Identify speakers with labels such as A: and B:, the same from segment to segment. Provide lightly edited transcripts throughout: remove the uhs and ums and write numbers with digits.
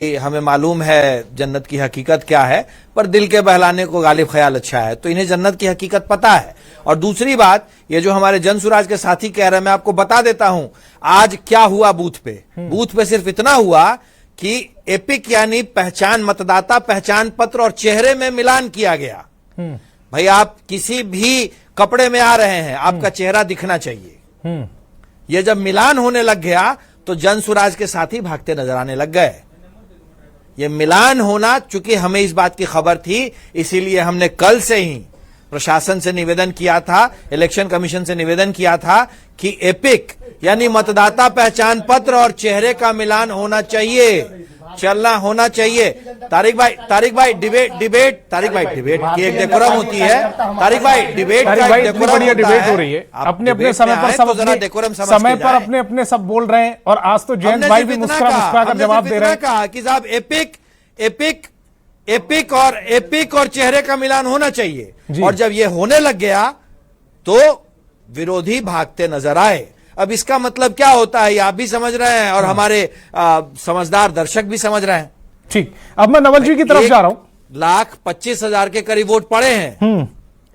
A: हमें मालूम है जन्नत की हकीकत क्या है, पर दिल के बहलाने को गालिब ख्याल अच्छा है, तो इन्हें जन्नत की हकीकत पता है। और दूसरी बात, ये जो हमारे जनसुराज के साथी कह रहे हैं, मैं आपको बता देता हूं आज क्या हुआ बूथ पे। बूथ पे सिर्फ इतना हुआ कि एपिक यानी पहचान, मतदाता पहचान पत्र और चेहरे में मिलान किया गया। भाई आप किसी भी कपड़े में आ रहे हैं, आपका चेहरा दिखना चाहिए। ये जब मिलान होने लग गया तो जनसुराज के साथी भागते नजर आने लग गए। ये मिलान होना, चूंकि हमें इस बात की खबर थी, इसीलिए हमने कल से ही प्रशासन से निवेदन किया था, इलेक्शन कमीशन से निवेदन किया था कि एपिक यानी मतदाता पहचान पत्र और चेहरे का मिलान होना चाहिए, चलना होना चाहिए। तारिक भाई डिबेट की एक डेकोरम होती है। तारिक भाई डिबेट का एक डेकोरम
B: हो रही है। अपने अपने समय पर सब अपने अपने सब बोल रहे हैं, और आज तो जयंत भाई भी मुस्कुरा कर जवाब दे रहे हैं।
A: कहा कि साहब एपिक और चेहरे का मिलान होना चाहिए, और जब ये होने लग गया तो विरोधी भागते नजर आए। अब इसका मतलब क्या होता है, ये आप भी समझ रहे हैं और हमारे समझदार दर्शक भी समझ रहे हैं।
B: ठीक, अब मैं नवल जी की तरफ जा रहा हूं।
A: 1,25,000 के करीब वोट पड़े हैं।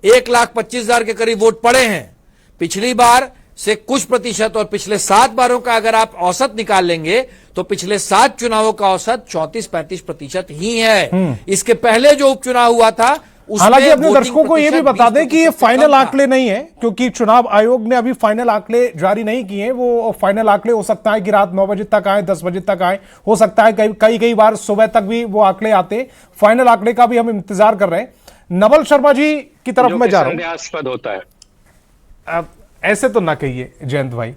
A: 1,25,000 के करीब वोट पड़े हैं। पिछली बार से कुछ प्रतिशत और पिछले 7 बारों का अगर आप औसत निकाल लेंगे तो पिछले 7 चुनावों का औसत 34-35% ही है। इसके पहले जो उपचुनाव हुआ था,
B: हालांकि अपने दर्शकों को यह भी बता दें कि ये फाइनल आंकड़े नहीं है, क्योंकि चुनाव आयोग ने अभी फाइनल आंकड़े जारी नहीं किए हैं। वो फाइनल आंकड़े हो सकता है कि रात 9 बजे तक आए, 10 बजे तक आए, हो सकता है कई बार सुबह तक भी वो आंकड़े आते। फाइनल आंकड़े का भी हम इंतजार कर रहे हैं। नवल शर्मा जी की तरफ मैं जा रहा हूं।
C: संदेहास्पद होता है।
B: ऐसे तो ना कहिए जयंत भाई,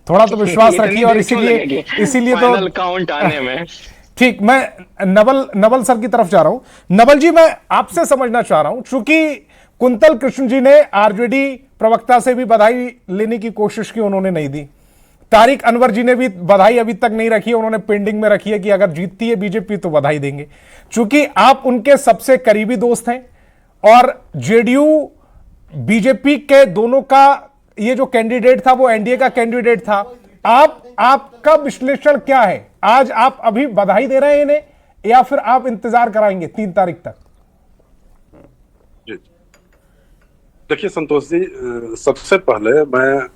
B: थोड़ा तो विश्वास रखिए। और इसीलिए तो
C: काउंट आने में
B: ठीक, मैं नवल सर की तरफ जा रहा हूं। नवल जी, मैं आपसे समझना चाह रहा हूं, चूंकि कुंतल कृष्ण जी ने आरजेडी प्रवक्ता से भी बधाई लेने की कोशिश की, उन्होंने नहीं दी। तारिक अनवर जी ने भी बधाई अभी तक नहीं रखी, उन्होंने पेंडिंग में रखी है कि अगर जीतती है बीजेपी तो बधाई देंगे। चूंकि आप उनके सबसे करीबी दोस्त हैं और जेडीयू बीजेपी के दोनों का ये जो कैंडिडेट था वो एनडीए का कैंडिडेट था। आपका विश्लेषण क्या है? आज आप अभी बधाई दे रहे हैं इन्हें, या फिर आप इंतजार कराएंगे 3 तारीख तक?
D: देखिए संतोष जी, सबसे पहले मैं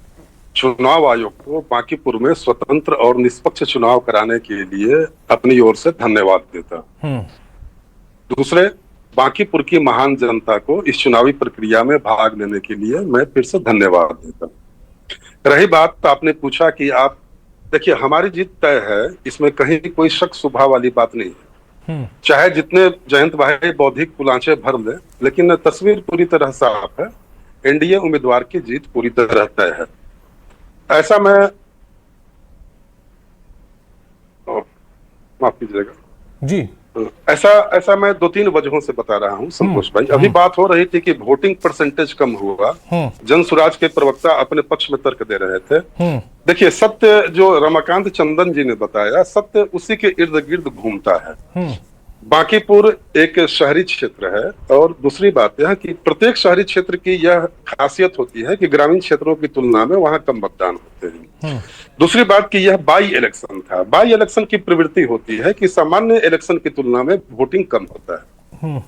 D: चुनाव आयोग को बांकीपुर में स्वतंत्र और निष्पक्ष चुनाव कराने के लिए अपनी ओर से धन्यवाद देता। दूसरे, बांकीपुर की महान जनता को इस चुनावी प्रक्रिया में भाग लेने के लिए मैं फिर से धन्यवाद देता। रही बात, तो आपने पूछा कि आप देखिए, हमारी जीत तय है, इसमें कहीं कोई शक शुबा वाली बात नहीं है। चाहे जितने जयंत भाई बौद्धिक कुलांचे भर ले, लेकिन तस्वीर पूरी तरह साफ है। एनडीए उम्मीदवार की जीत पूरी तरह तय है। ऐसा मैं माफ कीजिएगा
B: जी,
D: ऐसा मैं 2-3 वजहों से बता रहा हूं संतोष भाई। अभी बात हो रही थी कि वोटिंग परसेंटेज कम हुआ। जनसुराज के प्रवक्ता अपने पक्ष में तर्क दे रहे थे। देखिए, सत्य जो रमाकांत चंदन जी ने बताया, सत्य उसी के इर्द गिर्द घूमता है। बांकीपुर एक शहरी क्षेत्र है, और दूसरी बात यह कि प्रत्येक शहरी क्षेत्र की यह खासियत होती है कि ग्रामीण क्षेत्रों की तुलना में वहां कम मतदान होते हैं। दूसरी बात कि यह बाई इलेक्शन था। बाई इलेक्शन की प्रवृत्ति होती है कि सामान्य इलेक्शन की तुलना में वोटिंग कम होता है,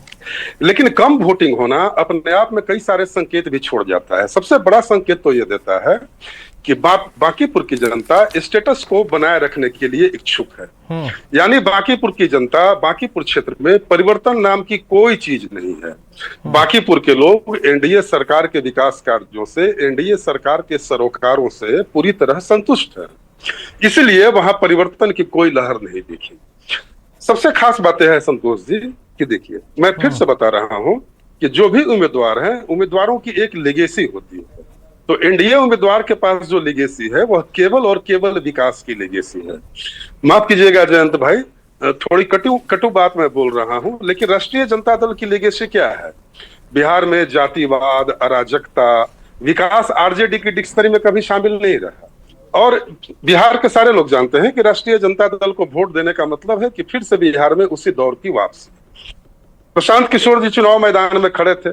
D: लेकिन कम वोटिंग होना अपने आप में कई सारे संकेत भी छोड़ जाता है। सबसे बड़ा संकेत तो यह देता है कि बांकीपुर की जनता स्टेटस को बनाए रखने के लिए इच्छुक है। यानी बांकीपुर की जनता, बांकीपुर क्षेत्र में परिवर्तन नाम की कोई चीज नहीं है। बांकीपुर के लोग एनडीए सरकार के विकास कार्यों से, एनडीए सरकार के सरोकारों से पूरी तरह संतुष्ट है। इसलिए वहां परिवर्तन की कोई लहर नहीं दिखी। सबसे खास बात है संतोष जी कि देखिए, मैं फिर से बता रहा हूं कि जो भी उम्मीदवार हैं, उम्मीदवारों की एक लेगेसी होती है। तो एनडीए उम्मीदवार के पास जो लेगेसी है वह केवल और केवल विकास की लेगेसी है। माफ कीजिएगा जयंत भाई, थोड़ी कटु बात मैं बोल रहा हूं, लेकिन राष्ट्रीय जनता दल की लेगेसी क्या है? बिहार में जातिवाद, अराजकता, विकास आरजेडी की डिक्शनरी में कभी शामिल नहीं रहा। और बिहार के सारे लोग जानते हैं कि राष्ट्रीय जनता दल को वोट देने का मतलब है कि फिर से बिहार में उसी दौर की वापसी। प्रशांत किशोर जी चुनाव मैदान में खड़े थे,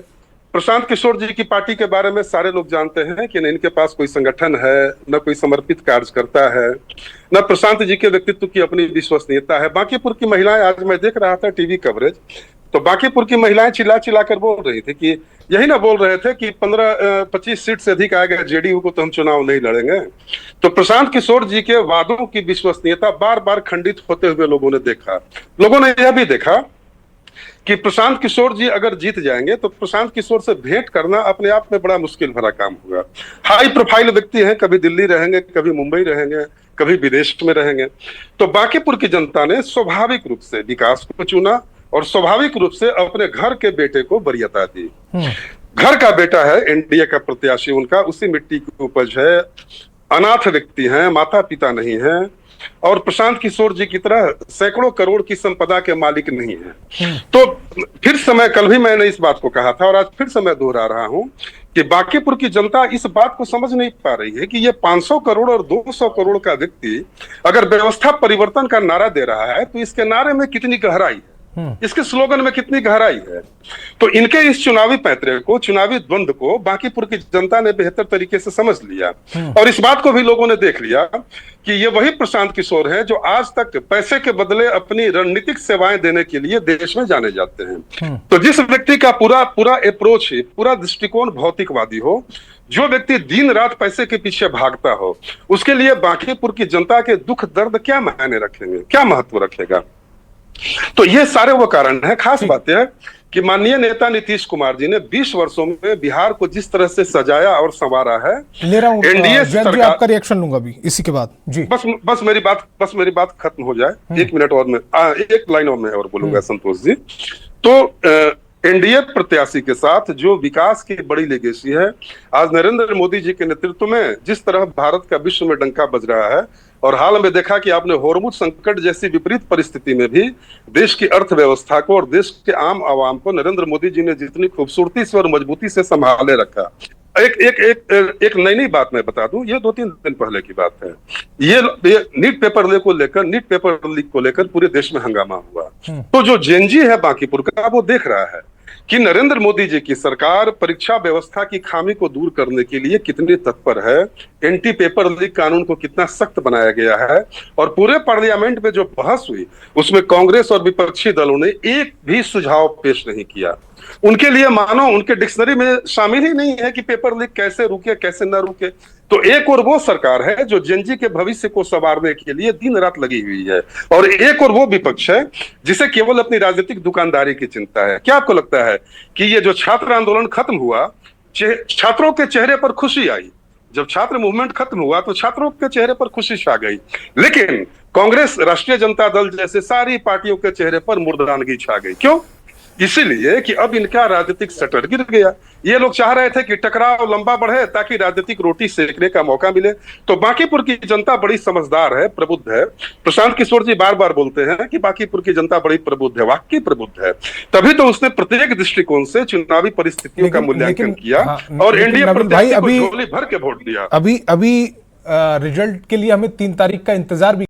D: प्रशांत किशोर जी की पार्टी के बारे में सारे लोग जानते हैं कि न इनके पास कोई संगठन है, न कोई समर्पित कार्यकर्ता है, न प्रशांत जी के व्यक्तित्व की अपनी विश्वसनीयता है। बांकीपुर की महिलाएं, आज मैं देख रहा था टीवी कवरेज, तो बांकीपुर की महिलाएं चिल्ला चिल्ला कर बोल रही थी कि यही ना बोल रहे थे कि 15-25 सीट से अधिक आएगा जेडीयू को तो हम चुनाव नहीं लड़ेंगे। तो प्रशांत किशोर जी के वादों की विश्वसनीयता बार बार खंडित होते हुए लोगों ने देखा। लोगों ने यह भी देखा कि प्रशांत किशोर जी अगर जीत जाएंगे तो प्रशांत किशोर से भेंट करना अपने आप में बड़ा मुश्किल भरा काम होगा। हाई प्रोफाइल व्यक्ति हैं, कभी दिल्ली रहेंगे, कभी मुंबई रहेंगे, कभी विदेश में रहेंगे। तो बांकीपुर की जनता ने स्वाभाविक रूप से विकास को चुना और स्वाभाविक रूप से अपने घर के बेटे को वरीयता दी। घर का बेटा है, एनडीए का प्रत्याशी उनका, उसी मिट्टी की उपज है, अनाथ व्यक्ति हैं, माता पिता नहीं है और प्रशांत किशोर जी की तरह सैकड़ों करोड़ की संपदा के मालिक नहीं है। तो फिर से मैं, कल भी मैंने इस बात को कहा था और आज फिर से मैं दोहरा रहा हूं कि बांकीपुर की जनता इस बात को समझ नहीं पा रही है कि ये 500 करोड़ और 200 करोड़ का व्यक्ति अगर व्यवस्था परिवर्तन का नारा दे रहा है तो इसके नारे में कितनी गहराई है, इसके स्लोगन में कितनी गहराई है। तो इनके इस चुनावी पैंतरे को, चुनावी द्वंद को बांकीपुर की जनता ने बेहतर तरीके से समझ लिया और इस बात को भी लोगों ने देख लिया कि ये वही प्रशांत किशोर हैं जो आज तक पैसे के बदले अपनी रणनीतिक सेवाएं देने के लिए देश में जाने जाते हैं। तो जिस व्यक्ति का पूरा अप्रोच है, पूरा दृष्टिकोण भौतिकवादी हो, जो व्यक्ति दिन रात पैसे के पीछे भागता हो, उसके लिए बांकीपुर की जनता के दुख दर्द क्या मायने रखेंगे, क्या महत्व रखेगा। तो ये सारे वो कारण है। खास बात यह है कि माननीय नेता नीतीश कुमार जी ने 20 वर्षों में बिहार को जिस तरह से सजाया और संवारा है,
B: ले रहा हूं
D: एनडीए
B: सरकार, आपका रिएक्शन लूंगा अभी इसी के बाद जी।
D: बस मेरी बात खत्म हो जाए, 1 मिनट और में, एक लाइन और बोलूंगा संतोष जी। तो एनडीए प्रत्याशी के साथ जो विकास की बड़ी लेगेसी है, आज नरेंद्र मोदी जी के नेतृत्व में जिस तरह भारत का विश्व में डंका बज रहा है और हाल में देखा कि आपने हॉर्मुज संकट जैसी विपरीत परिस्थिति में भी देश की अर्थव्यवस्था को और देश के आम आवाम को नरेंद्र मोदी जी ने जितनी खूबसूरती से और मजबूती से संभाले रखा। एक नई बात मैं बता दूं, ये 2-3 दिन पहले की बात है। ये नीट पेपर लीक को लेकर पूरे देश में हंगामा हुआ। तो जो जेएनजी है बांकीपुर का, वो देख रहा है कि नरेंद्र मोदी जी की सरकार परीक्षा व्यवस्था की खामी को दूर करने के लिए कितनी तत्पर है, एंटी पेपर लीक कानून को कितना सख्त बनाया गया है और पूरे पार्लियामेंट में जो बहस हुई उसमें कांग्रेस और विपक्षी दलों ने एक भी सुझाव पेश नहीं किया। उनके लिए मानो उनके डिक्शनरी में शामिल ही नहीं है कि पेपर लीक कैसे रुके, कैसे न रुके। तो एक और वो सरकार है जो जेएनजी के भविष्य को संवारने के लिए दिन रात लगी हुई है और एक और वो विपक्ष है जिसे केवल अपनी राजनीतिक दुकानदारी की चिंता है। क्या आपको लगता है कि ये जो छात्र आंदोलन खत्म हुआ, छात्रों के चेहरे पर खुशी आई? जब छात्र मूवमेंट खत्म हुआ तो छात्रों के चेहरे पर खुशी छा गई, लेकिन कांग्रेस, राष्ट्रीय जनता दल जैसे सारी पार्टियों के चेहरे पर मुर्दानगी छा गई। क्यों? इसीलिए कि अब इनका राजनीतिक सटर गिर गया। ये लोग चाह रहे थे कि टकराव लंबा बढ़े ताकि राजनीतिक रोटी सेकने का मौका मिले। तो बांकीपुर की जनता बड़ी समझदार है, प्रबुद्ध है। प्रशांत किशोर जी बार बार बोलते हैं कि बांकीपुर की जनता बड़ी प्रबुद्ध है, वाकई प्रबुद्ध है। तभी तो उसने प्रत्येक दृष्टिकोण से चुनावी परिस्थितियों का मूल्यांकन किया और एनडीए प्रत्याशी को झोली भर के वोट दिया।
B: अभी रिजल्ट के लिए हमें 3 तारीख का इंतजार भी